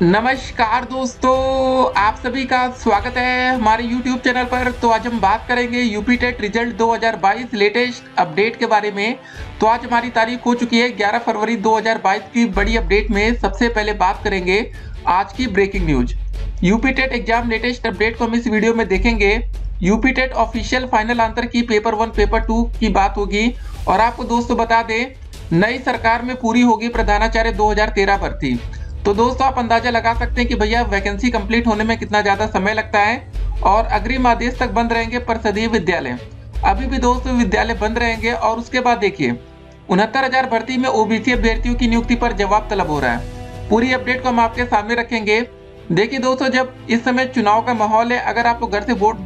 नमस्कार दोस्तों, आप सभी का स्वागत है हमारे YouTube चैनल पर। तो आज हम बात करेंगे UP TET result 2022 latest update के बारे में। तो आज हमारी तारीख हो चुकी है 11 फरवरी 2022 की बड़ी अपडेट में सबसे पहले बात करेंगे आज की breaking news. UP TET exam latest update को हम इस वीडियो में देखेंगे। UP TET official final answer key paper 1 paper 2 की बात होगी। और आपको दोस्तों बता दें, नई सरकार में पूरी होगी प्रधानाचार्य 2013 भर्ती। तो दोस्तों आप अंदाजा लगा सकते हैं कि भैया वैकेंसी कंप्लीट होने में कितना ज्यादा समय लगता है। और अग्रिम आदेश तक बंद रहेंगे परिषदीय विद्यालय। अभी भी दोस्तों विद्यालय बंद रहेंगे। और उसके बाद देखिए 69,000 भर्ती में ओबीसी अभ्यर्थियों की नियुक्ति पर जवाब तलब हो रहा है। पूरी अपडेट को हम आपके सामने रखेंगे। देखिए दोस्तों, जब इस समय चुनाव का माहौल है, अगर आप लोग घर से वोट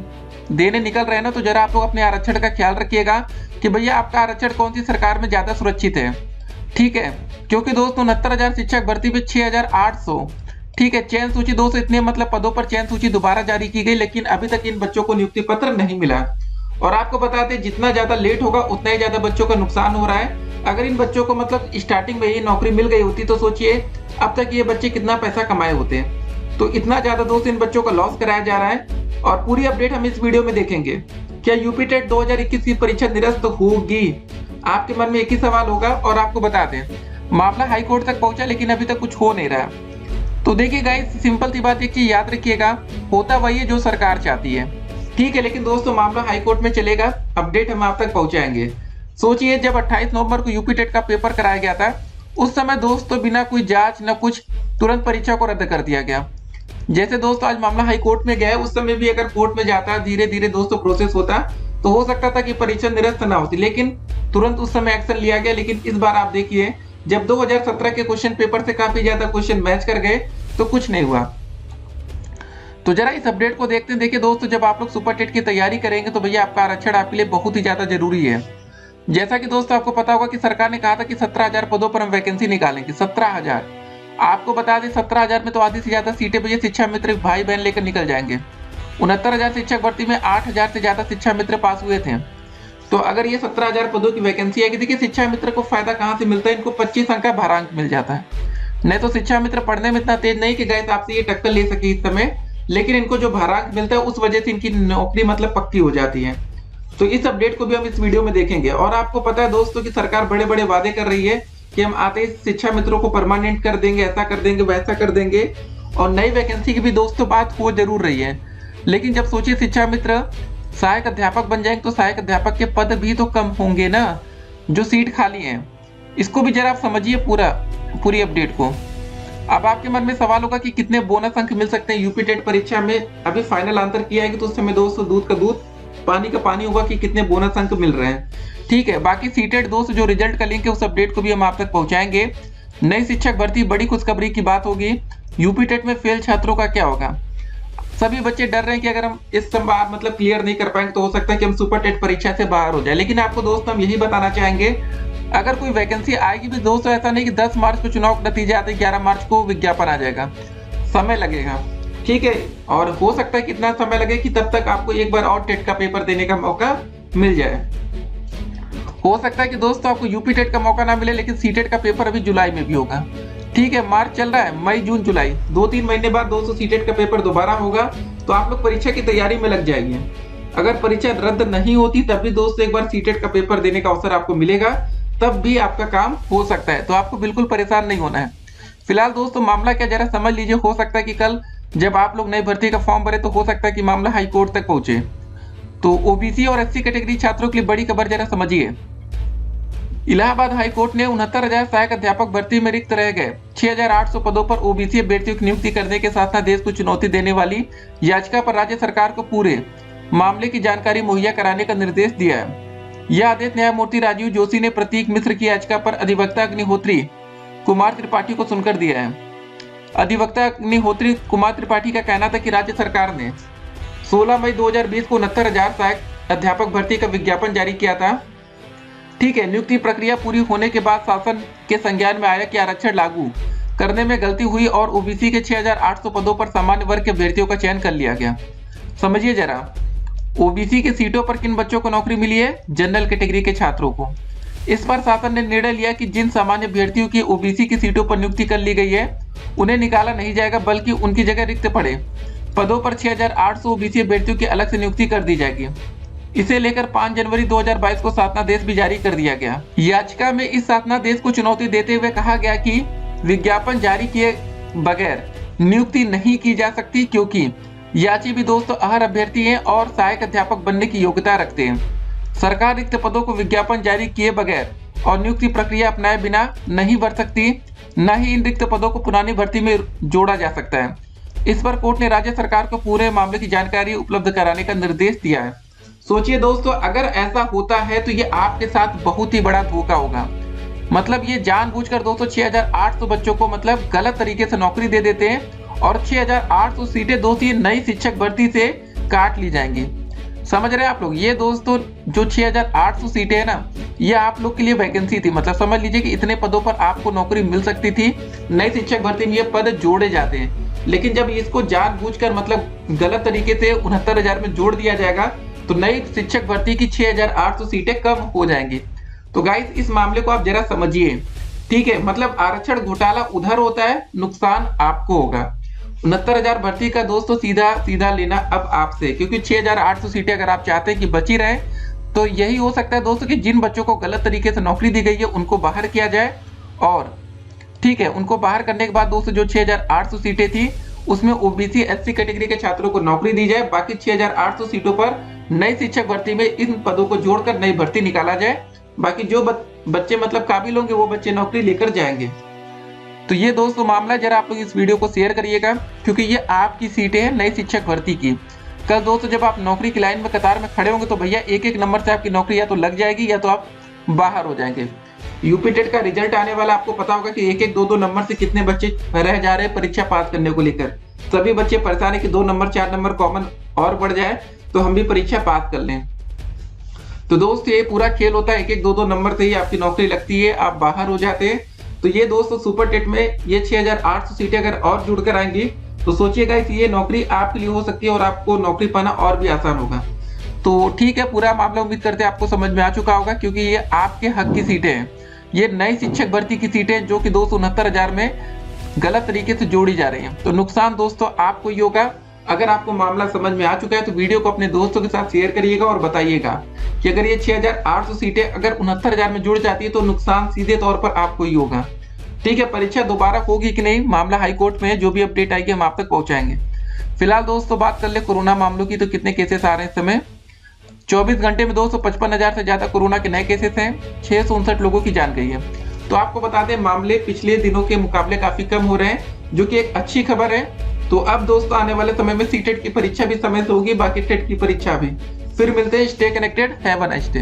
देने निकल रहे हैं ना, तो जरा आप लोग अपने आरक्षण का ख्याल रखिएगा कि भैया आपका आरक्षण कौन सी सरकार में ज्यादा सुरक्षित है। ठीक है, क्योंकि दोस्तों 69,000 शिक्षक भर्ती में 6,800, ठीक है, चयन सूची दोस्तों इतने मतलब पदों पर चयन सूची दोबारा जारी की गई, लेकिन अभी तक इन बच्चों को नियुक्ति पत्र नहीं मिला। और आपको बता दें, जितना ज्यादा लेट होगा उतना ही ज्यादा बच्चों का नुकसान हो रहा है। अगर इन बच्चों को मतलब स्टार्टिंग में ही नौकरी मिल गई होती तो सोचिए अब तक ये बच्चे कितना पैसा कमाए होते। तो इतना ज्यादा दोस्तों इन बच्चों का लॉस कराया जा रहा है। और पूरी अपडेट हम इस वीडियो में देखेंगे। क्या यूपी टेट 2021 की परीक्षा निरस्त होगी? आपके मन में एक ही सवाल होगा। और आपको बता दें, मामला हाई कोर्ट तक पहुंचा, लेकिन अभी तक कुछ हो नहीं रहा। तो देखिए गाइस, सिंपल सी बात एक चीज याद रखिएगा, होता वही है जो सरकार चाहती है। ठीक है, लेकिन दोस्तों मामला हाई कोर्ट में चलेगा, अपडेट हम आप तक पहुंचाएंगे। सोचिए, जब 28 नवंबर को यूपी टेट का पेपर कराया गया था, उस समय दोस्तों बिना कोई जांच न कुछ तुरंत परीक्षा को रद्द कर दिया गया। जैसे दोस्तों आज मामला हाई कोर्ट में गया है, उस समय भी अगर कोर्ट में जाता, धीरे धीरे दोस्तों प्रोसेस होता, तो हो सकता था कि परीक्षा निरस्त ना होती, लेकिन तुरंत उस समय एक्शन लिया गया। लेकिन इस बार आप देखिए, जब 2017 के क्वेश्चन पेपर से काफी ज्यादा क्वेश्चन मैच कर गए तो कुछ नहीं हुआ। तो जरा इस अपडेट को देखते हैं। देखिए दोस्तों, जब आप लोग सुपर टेट की तैयारी करेंगे तो भैया आपका आरक्षण आपके लिए बहुत ही ज्यादा जरूरी है। जैसा कि दोस्तों आपको पता होगा कि सरकार ने कहा था कि 17,000 पदों पर हम वैकेंसी निकालेंगे। 17,000, आपको बता दें 17,000 में तो आधी से ज्यादा सीटें भैया शिक्षा मित्र भाई बहन लेकर निकल जाएंगे। 69,000 शिक्षक भर्ती में 8,000 से ज्यादा शिक्षा मित्र पास हुए थे। तो अगर ये 17,000 पदों की वैकेंसी है कि देखिए शिक्षा मित्र को फायदा कहां से मिलता है, इनको 25 अंक का भारांक मिल जाता है। नहीं तो शिक्षा मित्र पढ़ने में इतना तेज नहीं कि गैस आपसे ये टक्कर ले सके इस समय, लेकिन इनको जो भारांक मिलता है उस वजह से इनकी नौकरी मतलब पक्की हो जाती है। तो इस अपडेट को भी हम इस वीडियो में देखेंगे। और आपको पता है दोस्तों कि सरकार बड़े बड़े वादे कर रही है कि हम आते ही शिक्षा मित्रों को परमानेंट कर देंगे, ऐसा कर देंगे, वैसा कर देंगे। और नई वैकेंसी की भी दोस्तों बात हो जरूर रही है, लेकिन जब सोचिए शिक्षा मित्र सहायक अध्यापक बन जाएंगे तो सहायक अध्यापक के पद भी तो कम होंगे ना, जो सीट खाली है। इसको भी जरा आप समझिए पूरी अपडेट को। अब आपके मन में सवाल होगा कि कितने बोनस अंक मिल सकते हैं यूपी टेट परीक्षा में। अभी फाइनल आंसर किया है कि तो उस समय दोस्तों दूध का दूध पानी का पानी होगा कि कितने बोनस अंक मिल रहे हैं। ठीक है, बाकी सीटेट दोस्त जो रिजल्ट का लिंक है उस अपडेट को भी हम आप तक पहुंचाएंगे। नई शिक्षक भर्ती बड़ी खुशखबरी की बात होगी। यूपी टेट में फेल छात्रों का क्या होगा? सभी बच्चे डर रहे हैं कि अगर हम इस बार मतलब क्लियर नहीं कर पाएंगे तो हो सकता है कि हम सुपर टेट परीक्षा से बाहर हो जाए। लेकिन आपको दोस्तों हम यही बताना चाहेंगे, अगर कोई वैकेंसी आएगी भी दोस्तों, ऐसा नहीं कि 10 मार्च को चुनाव का नतीजा आते 11 मार्च को विज्ञापन आ जाएगा। समय लगेगा, ठीक है। और हो सकता है कितना समय लगे कि तब तक आपको एक बार और टेट का पेपर देने का मौका मिल जाए। हो सकता है कि दोस्तों आपको यूपी टेट का मौका ना मिले, लेकिन सी टेट का पेपर अभी जुलाई में भी होगा। ठीक है, मार्च चल रहा है, मई जून जुलाई 2-3 महीने बाद दोस्तों सीटेट का पेपर दोबारा होगा। तो आप लोग परीक्षा की तैयारी में लग जाइए। अगर परीक्षा रद्द नहीं होती तब भी दोस्तों एक बार सीटेट का पेपर देने का अवसर आपको मिलेगा, तब भी आपका काम हो सकता है। तो आपको बिल्कुल परेशान नहीं होना है। फिलहाल दोस्तों मामला क्या जरा समझ लीजिए। हो सकता है कि कल जब आप लोग नई भर्ती का फॉर्म भरे तो हो सकता है कि मामला हाई कोर्ट तक पहुंचे। तो ओबीसी और एससी कैटेगरी छात्रों के लिए बड़ी खबर जरा समझिए। इलाहाबाद हाई कोर्ट ने 69,000 सहायक अध्यापक भर्ती में रिक्त रह गए 6,800 पदों पर ओबीसी अभ्यर्थियों की नियुक्ति करने के साथ साथ देश को चुनौती देने वाली याचिका पर राज्य सरकार को पूरे मामले की जानकारी मुहैया कराने का निर्देश दिया है। यह आदेश न्यायमूर्ति राजीव जोशी ने प्रतीक मिश्र की याचिका पर अधिवक्ता अग्निहोत्री कुमार त्रिपाठी को सुनकर दिया है। अधिवक्ता अग्निहोत्री कुमार त्रिपाठी का कहना था कि राज्य सरकार ने 16 मई 2020 को 69,000 सहायक अध्यापक भर्ती का विज्ञापन जारी किया था। ठीक है, नियुक्ति प्रक्रिया पूरी होने के बाद शासन के संज्ञान में आया कि आरक्षण लागू करने में गलती हुई और ओबीसी के 6,800 पदों पर सामान्य वर्ग के अभ्यर्थियों का चयन कर लिया गया। समझिए जरा, ओबीसी के सीटों पर किन बच्चों को नौकरी मिली है? जनरल कैटेगरी के छात्रों को। इस पर शासन ने निर्णय लिया कि जिन सामान्य अभ्यर्थियों की ओबीसी की सीटों पर नियुक्ति कर ली गई है उन्हें निकाला नहीं जाएगा, बल्कि उनकी जगह रिक्त पड़े पदों पर 6800 ओबीसी अभ्यर्थियों की अलग से नियुक्ति कर दी जाएगी। इसे लेकर 5 जनवरी 2022 को शासनादेश भी जारी कर दिया गया। याचिका में इस शासनादेश को चुनौती देते हुए कहा गया कि विज्ञापन जारी किए बगैर नियुक्ति नहीं की जा सकती, क्योंकि याची भी दोस्तों अहर अभ्यर्थी हैं और सहायक अध्यापक बनने की योग्यता रखते हैं। सरकार रिक्त पदों को विज्ञापन जारी किए बगैर और नियुक्ति प्रक्रिया अपनाए बिना नहीं भर सकती, न ही इन रिक्त पदों को पुरानी भर्ती में जोड़ा जा सकता है। इस पर कोर्ट ने राज्य सरकार को पूरे मामले की जानकारी उपलब्ध कराने का निर्देश दिया है। सोचिए दोस्तों, अगर ऐसा होता है तो ये आपके साथ बहुत ही बड़ा धोखा होगा। मतलब ये जानबूझकर दोस्तों 6800 बच्चों को मतलब गलत तरीके से नौकरी दे देते हैं और 6800 सीटें दोस्तों ये नई शिक्षक भर्ती से काट ली जाएंगी। समझ रहे हैं आप लोग? ये दोस्तों जो 6800 सीटें है ना, ये आप लोग के लिए वैकेंसी थी। मतलब समझ लीजिए कि इतने पदों पर आपको नौकरी मिल सकती थी। नई शिक्षक भर्ती में ये पद जोड़े जाते हैं, लेकिन जब इसको जानबूझकर मतलब गलत तरीके से 69,000 में जोड़ दिया जाएगा तो नई शिक्षक भर्ती की 6800 सीटें कम हो जाएंगी। तो गाइस इस मामले को आप जरा समझिए, ठीक है? मतलब आरक्षण घोटाला उधर होता है, नुकसान आपको होगा। 69,000 भर्ती का दोस्तों सीधा लेना अब आपसे, क्योंकि 6800 सीटें अगर आप चाहते हैं कि बची रहे तो यही हो सकता है दोस्तों कि जिन बच्चों को गलत तरीके से नौकरी दी गई है उनको बाहर किया जाए, और ठीक है उनको बाहर करने के बाद दोस्तों जो 6800 सीटें थी उसमें ओबीसी एससी कैटेगरी के छात्रों को नौकरी दी जाए। बाकी 6800 सीटों पर नई शिक्षक भर्ती में इन पदों को जोड़कर नई भर्ती निकाला जाए। बाकी जो बच्चे मतलब काबिल होंगे वो बच्चे नौकरी लेकर जाएंगे। तो ये दोस्तों मामला, जरा आप लोग इस वीडियो को शेयर करिएगा, क्योंकि ये आपकी सीटें हैं नई शिक्षक भर्ती की। कल दोस्तों जब आप नौकरी की लाइन में कतार में खड़े होंगे तो भैया एक नंबर से आपकी नौकरी या तो लग जाएगी या तो आप बाहर हो जाएंगे। यूपी टेट का रिजल्ट आने वाला, आपको पता होगा कि 1-2 नंबर से कितने बच्चे रह जा रहे हैं परीक्षा पास करने को लेकर। सभी बच्चे परेशान है कि 2 नंबर 4 नंबर कॉमन और बढ़ जाए तो हम भी परीक्षा पास कर लें। तो दोस्त ये पूरा खेल होता है, 1-2 नंबर से ही आपकी नौकरी लगती है, आप बाहर हो जाते हैं। तो ये दोस्तों सुपर टेट में ये 6800 सीटें अगर और जुड़कर आएंगी तो सोचिएगा ये नौकरी आपके लिए हो सकती है और आपको नौकरी पाना और भी आसान होगा। तो ठीक है, पूरा मामला उम्मीद करते हैं आपको समझ में आ चुका होगा, क्योंकि ये आपके हक की सीटें हैं। ये नई शिक्षक भर्ती की सीटें जो कि 269,000 में गलत तरीके से जोड़ी जा रही हैं। तो नुकसान दोस्तों आपको ही होगा। अगर आपको मामला समझ में आ चुका है तो वीडियो को अपने दोस्तों के साथ शेयर करिएगा और बताइएगा कि अगर ये 6800 सीटें अगर 69,000 में जुड़ जाती है तो नुकसान सीधे तौर पर आपको ही होगा। ठीक है, परीक्षा दोबारा होगी कि नहीं, मामला हाई कोर्ट में है, जो भी अपडेट आएगी हम आप तक पहुंचाएंगे। फिलहाल दोस्तों बात कर ले कोरोना मामलों की, तो कितने केसेस आ रहे हैं इस समय? 24 घंटे में 255,000 से ज्यादा कोरोना के नए केसेस हैं, 659 लोगों की जान गई है। तो आपको बता दें मामले पिछले दिनों के मुकाबले काफी कम हो रहे हैं, जो कि एक अच्छी खबर है। तो अब दोस्तों आने वाले समय में सीटेट की परीक्षा भी समय से होगी, बाकी टेट की परीक्षा भी। फिर मिलते हैं, stay connected, have a nice day.